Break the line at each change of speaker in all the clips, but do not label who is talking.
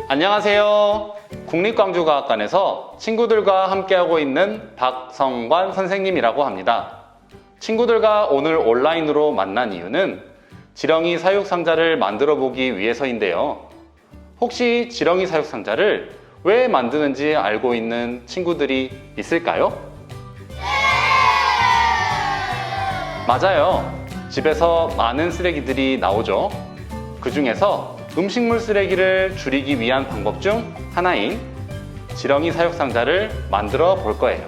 안녕하세요. 국립광주과학관에서 친구들과 함께하고 있는 박성관 선생님이라고 합니다. 친구들과 오늘 온라인으로 만난 이유는 지렁이 사육상자를 만들어 보기 위해서인데요. 혹시 지렁이 사육상자를 왜 만드는지 알고 있는 친구들이 있을까요? 맞아요. 집에서 많은 쓰레기들이 나오죠. 그 중에서 음식물 쓰레기를 줄이기 위한 방법 중 하나인 지렁이 사육상자를 만들어 볼 거예요.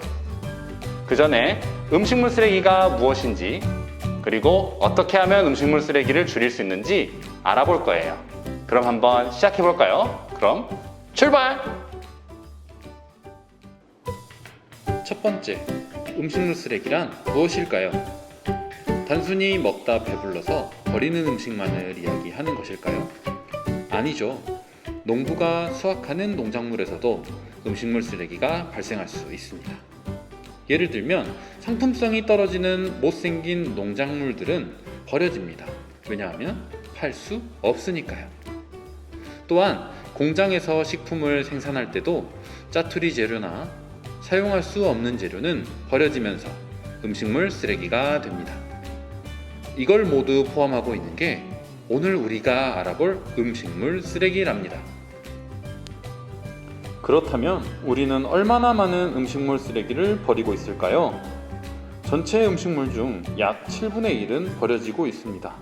그 전에 음식물 쓰레기가 무엇인지, 그리고 어떻게 하면 음식물 쓰레기를 줄일 수 있는지 알아볼 거예요. 그럼 한번 시작해 볼까요? 그럼 출발! 첫 번째, 음식물 쓰레기란 무엇일까요? 단순히 먹다 배불러서 버리는 음식만을 이야기하는 것일까요? 아니죠. 농부가 수확하는 농작물에서도 음식물 쓰레기가 발생할 수 있습니다. 예를 들면 상품성이 떨어지는 못생긴 농작물들은 버려집니다. 왜냐하면 팔 수 없으니까요. 또한 공장에서 식품을 생산할 때도 짜투리 재료나 사용할 수 없는 재료는 버려지면서 음식물 쓰레기가 됩니다. 이걸 모두 포함하고 있는 게 오늘 우리가 알아볼 음식물 쓰레기랍니다. 그렇다면 우리는 얼마나 많은 음식물 쓰레기를 버리고 있을까요? 전체 음식물 중 약 7분의 1은 버려지고 있습니다.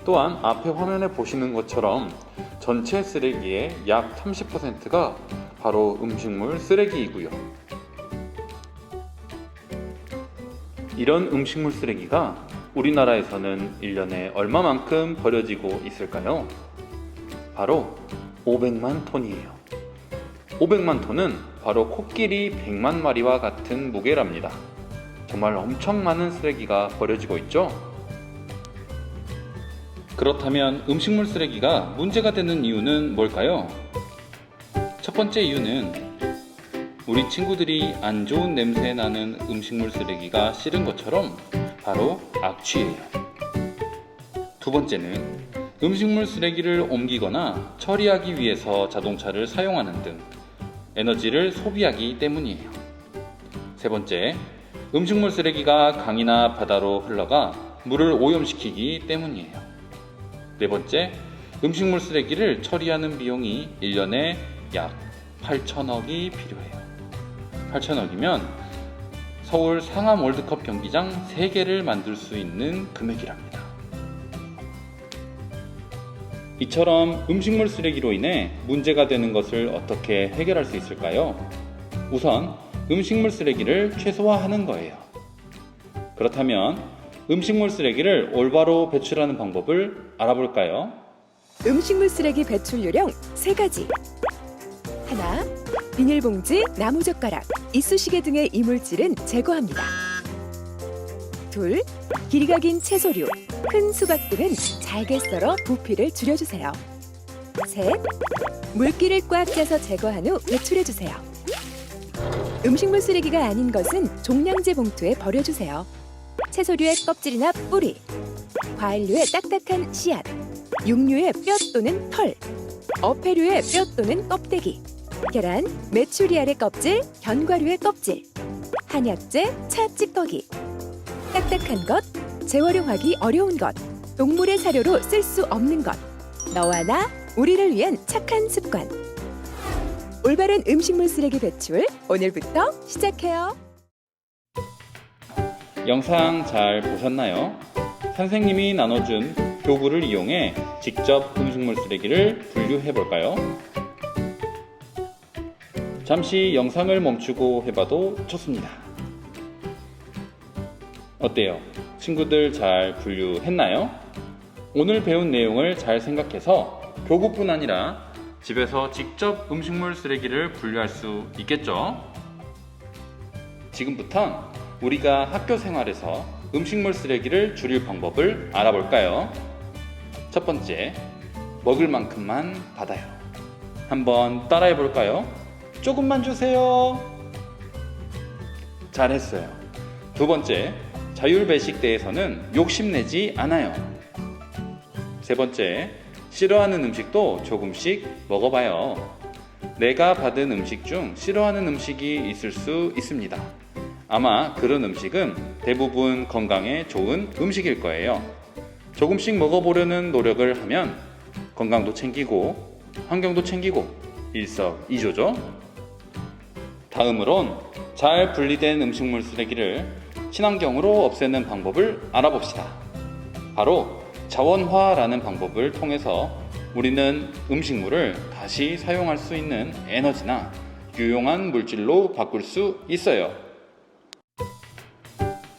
또한 앞에 화면에 보시는 것처럼 전체 쓰레기의 약 30%가 바로 음식물 쓰레기이고요. 이런 음식물 쓰레기가 우리나라에서는 1년에 얼마만큼 버려지고 있을까요? 바로 500만 톤이에요. 500만 톤은 바로 코끼리 100만 마리와 같은 무게랍니다. 정말 엄청 많은 쓰레기가 버려지고 있죠? 그렇다면 음식물 쓰레기가 문제가 되는 이유는 뭘까요? 첫 번째 이유는 우리 친구들이 안 좋은 냄새 나는 음식물 쓰레기가 싫은 것처럼 바로 악취예요. 두 번째는 음식물 쓰레기를 옮기거나 처리하기 위해서 자동차를 사용하는 등 에너지를 소비하기 때문이에요. 세 번째, 음식물 쓰레기가 강이나 바다로 흘러가 물을 오염시키기 때문이에요. 네 번째, 음식물 쓰레기를 처리하는 비용이 1년에 약 8천억이 필요해요. 8천억이면 서울 상암 월드컵 경기장 3개를 만들 수 있는 금액이랍니다. 이처럼 음식물 쓰레기로 인해 문제가 되는 것을 어떻게 해결할 수 있을까요? 우선 음식물 쓰레기를 최소화하는 거예요. 그렇다면 음식물 쓰레기를 올바로 배출하는 방법을 알아볼까요?
음식물 쓰레기 배출 요령 3가지. 하나, 비닐봉지, 나무젓가락, 이쑤시개 등의 이물질은 제거합니다. 둘, 길이가 긴 채소류, 큰 수박 등은 잘게 썰어 부피를 줄여주세요. 셋, 물기를 꽉 짜서 제거한 후 배출해주세요. 음식물 쓰레기가 아닌 것은 종량제 봉투에 버려주세요. 채소류의 껍질이나 뿌리, 과일류의 딱딱한 씨앗, 육류의 뼈 또는 털, 어패류의 뼈 또는 껍데기, 계란, 메추리알의 껍질, 견과류의 껍질, 한약재, 차 찌꺼기, 딱딱한 것, 재활용하기 어려운 것, 동물의 사료로 쓸 수 없는 것, 너와 나, 우리를 위한 착한 습관. 올바른 음식물 쓰레기 배출, 오늘부터 시작해요.
영상 잘 보셨나요? 선생님이 나눠준 교구를 이용해 직접 음식물 쓰레기를 분류해 볼까요? 잠시 영상을 멈추고 해봐도 좋습니다. 어때요? 친구들 잘 분류했나요? 오늘 배운 내용을 잘 생각해서 교구뿐 아니라 집에서 직접 음식물 쓰레기를 분류할 수 있겠죠? 지금부턴 우리가 학교 생활에서 음식물 쓰레기를 줄일 방법을 알아볼까요? 첫 번째, 먹을 만큼만 받아요. 한번 따라해 볼까요? 조금만 주세요. 잘했어요. 두 번째, 자율배식대에서는 욕심내지 않아요. 세 번째, 싫어하는 음식도 조금씩 먹어봐요. 내가 받은 음식 중 싫어하는 음식이 있을 수 있습니다. 아마 그런 음식은 대부분 건강에 좋은 음식일 거예요. 조금씩 먹어보려는 노력을 하면 건강도 챙기고 환경도 챙기고 일석이조죠. 다음으론 잘 분리된 음식물 쓰레기를 친환경으로 없애는 방법을 알아봅시다. 바로 자원화라는 방법을 통해서 우리는 음식물을 다시 사용할 수 있는 에너지나 유용한 물질로 바꿀 수 있어요.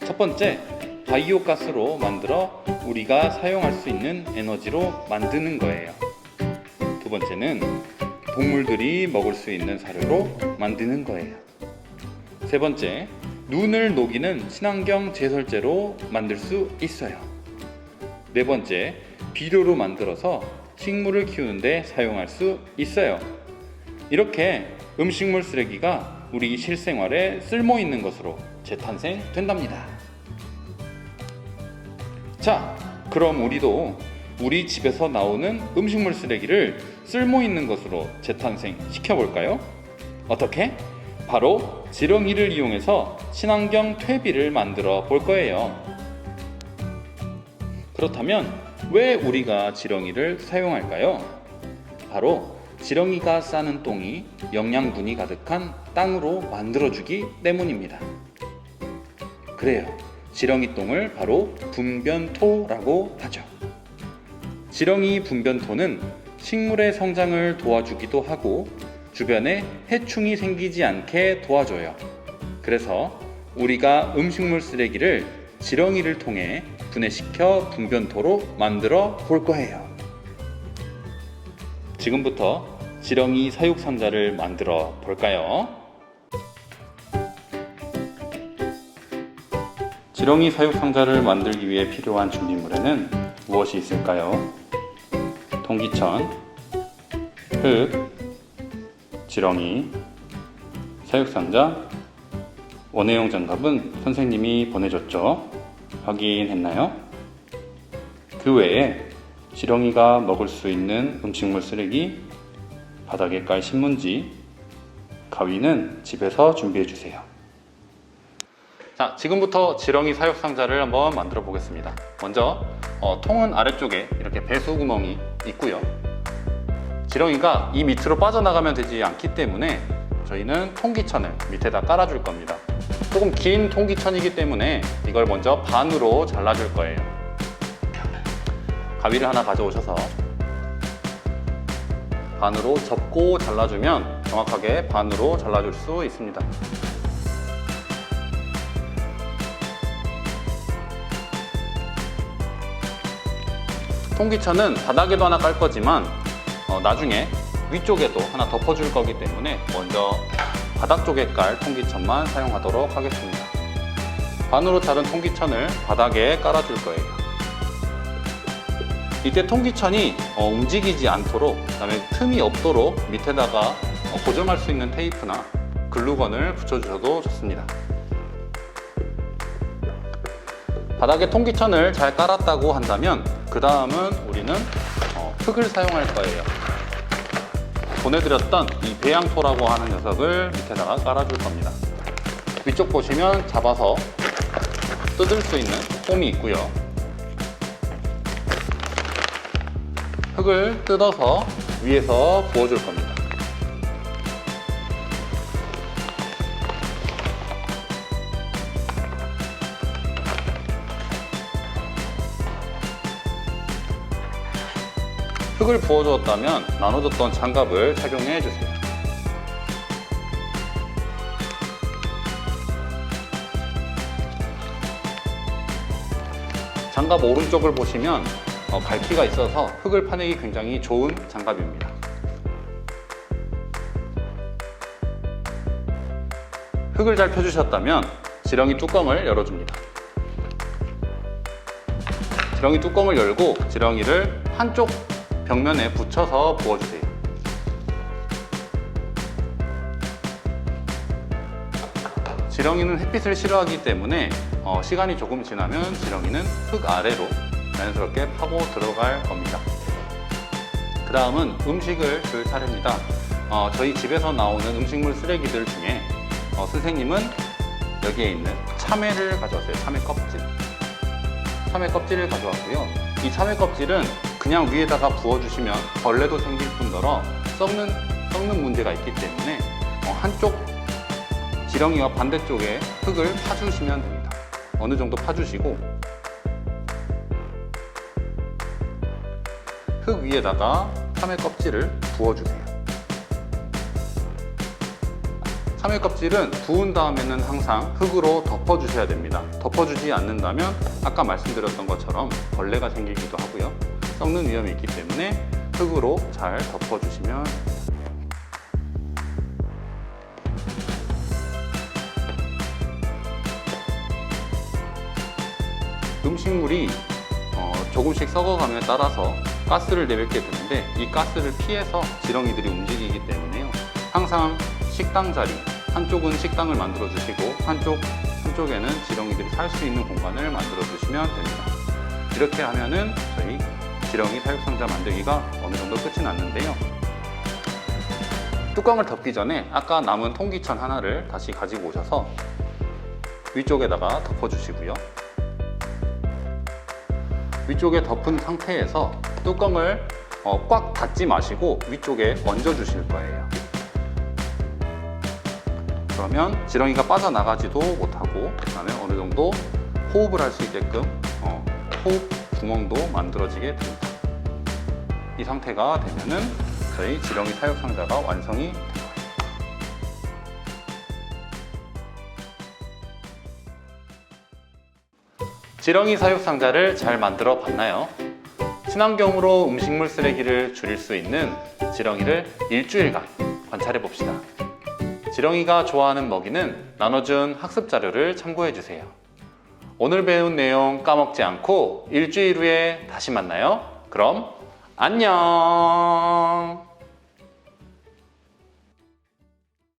첫 번째, 바이오 가스로 만들어 우리가 사용할 수 있는 에너지로 만드는 거예요. 두 번째는 동물들이 먹을 수 있는 사료로 만드는 거예요. 세 번째, 눈을 녹이는 친환경 제설제로 만들 수 있어요. 네 번째, 비료로 만들어서 식물을 키우는데 사용할 수 있어요. 이렇게 음식물 쓰레기가 우리 실생활에 쓸모 있는 것으로 재탄생된답니다. 자, 그럼 우리도 우리 집에서 나오는 음식물 쓰레기를 쓸모 있는 것으로 재탄생 시켜볼까요? 어떻게? 바로 지렁이를 이용해서 친환경 퇴비를 만들어 볼 거예요. 그렇다면 왜 우리가 지렁이를 사용할까요? 바로 지렁이가 싸는 똥이 영양분이 가득한 땅으로 만들어주기 때문입니다. 그래요. 지렁이 똥을 바로 분변토라고 하죠. 지렁이 분변토는 식물의 성장을 도와주기도 하고 주변에 해충이 생기지 않게 도와줘요. 그래서 우리가 음식물 쓰레기를 지렁이를 통해 분해시켜 분변토로 만들어 볼 거예요. 지금부터 지렁이 사육 상자를 만들어 볼까요? 지렁이 사육 상자를 만들기 위해 필요한 준비물에는 무엇이 있을까요? 통기천, 흙, 지렁이, 사육 상자, 원예용 장갑은 선생님이 보내줬죠. 확인했나요? 그 외에 지렁이가 먹을 수 있는 음식물 쓰레기, 바닥에 깔 신문지, 가위는 집에서 준비해 주세요. 자, 지금부터 지렁이 사육 상자를 한번 만들어 보겠습니다. 먼저 통은 아래쪽에 이렇게 배수 구멍이 있고요. 지렁이가 이 밑으로 빠져나가면 되지 않기 때문에 저희는 통기천을 밑에다 깔아줄 겁니다. 조금 긴 통기천이기 때문에 이걸 먼저 반으로 잘라줄 거예요. 가위를 하나 가져오셔서 반으로 접고 잘라주면 정확하게 반으로 잘라줄 수 있습니다. 통기천은 바닥에도 하나 깔 거지만 나중에 위쪽에도 하나 덮어줄 거기 때문에 먼저 바닥 쪽에 깔 통기천만 사용하도록 하겠습니다. 반으로 자른 통기천을 바닥에 깔아줄 거예요. 이때 통기천이 움직이지 않도록, 그다음에 틈이 없도록 밑에다가 고정할 수 있는 테이프나 글루건을 붙여주셔도 좋습니다. 바닥에 통기천을 잘 깔았다고 한다면 그 다음은 우리는 흙을 사용할 거예요. 보내드렸던 이 배양토라고 하는 녀석을 밑에다가 깔아줄 겁니다. 위쪽 보시면 잡아서 뜯을 수 있는 홈이 있고요. 흙을 뜯어서 위에서 부어줄 겁니다. 흙을 부어주었다면 나눠줬던 장갑을 착용해 주세요. 장갑 오른쪽을 보시면 갈피가 있어서 흙을 파내기 굉장히 좋은 장갑입니다. 흙을 잘 펴주셨다면 지렁이 뚜껑을 열어줍니다. 지렁이 뚜껑을 열고 지렁이를 한쪽 벽면에 붙여서 부어주세요. 지렁이는 햇빛을 싫어하기 때문에 시간이 조금 지나면 지렁이는 흙 아래로 자연스럽게 파고 들어갈 겁니다. 다음은 음식을 줄 차례입니다. 저희 집에서 나오는 음식물 쓰레기들 중에 선생님은 여기에 있는 참외를 가져왔어요. 참외 껍질. 참외 껍질을 가져왔고요. 이 참외 껍질은 그냥 위에다가 부어주시면 벌레도 생길 뿐더러 썩는 문제가 있기 때문에 한쪽 지렁이와 반대쪽에 흙을 파주시면 됩니다. 어느 정도 파주시고 흙 위에다가 참외 껍질을 부어주세요. 참외 껍질은 부은 다음에는 항상 흙으로 덮어주셔야 됩니다. 덮어주지 않는다면 아까 말씀드렸던 것처럼 벌레가 생기기도 하고요. 썩는 위험이 있기 때문에 흙으로 잘 덮어주시면 됩니다. 음식물이 조금씩 썩어감에 따라서 가스를 내뱉게 되는데 이 가스를 피해서 지렁이들이 움직이기 때문에요. 항상 식당 자리, 한쪽은 식당을 만들어 주시고 한쪽에는 지렁이들이 살 수 있는 공간을 만들어 주시면 됩니다. 이렇게 하면은 저희 지렁이 사육상자 만들기가 어느 정도 끝이 났는데요. 뚜껑을 덮기 전에 아까 남은 통기천 하나를 다시 가지고 오셔서 위쪽에다가 덮어 주시고요. 위쪽에 덮은 상태에서 뚜껑을 꽉 닫지 마시고 위쪽에 얹어 주실 거예요. 그러면 지렁이가 빠져나가지도 못하고 그다음에 어느 정도 호흡을 할 수 있게끔 호흡 구멍도 만들어지게 됩니다. 이 상태가 되면은 저희 지렁이 사육 상자가 완성이 됩니다. 지렁이 사육 상자를 잘 만들어 봤나요? 친환경으로 음식물 쓰레기를 줄일 수 있는 지렁이를 일주일간 관찰해 봅시다. 지렁이가 좋아하는 먹이는 나눠준 학습 자료를 참고해 주세요. 오늘 배운 내용 까먹지 않고 일주일 후에 다시 만나요. 그럼 안녕!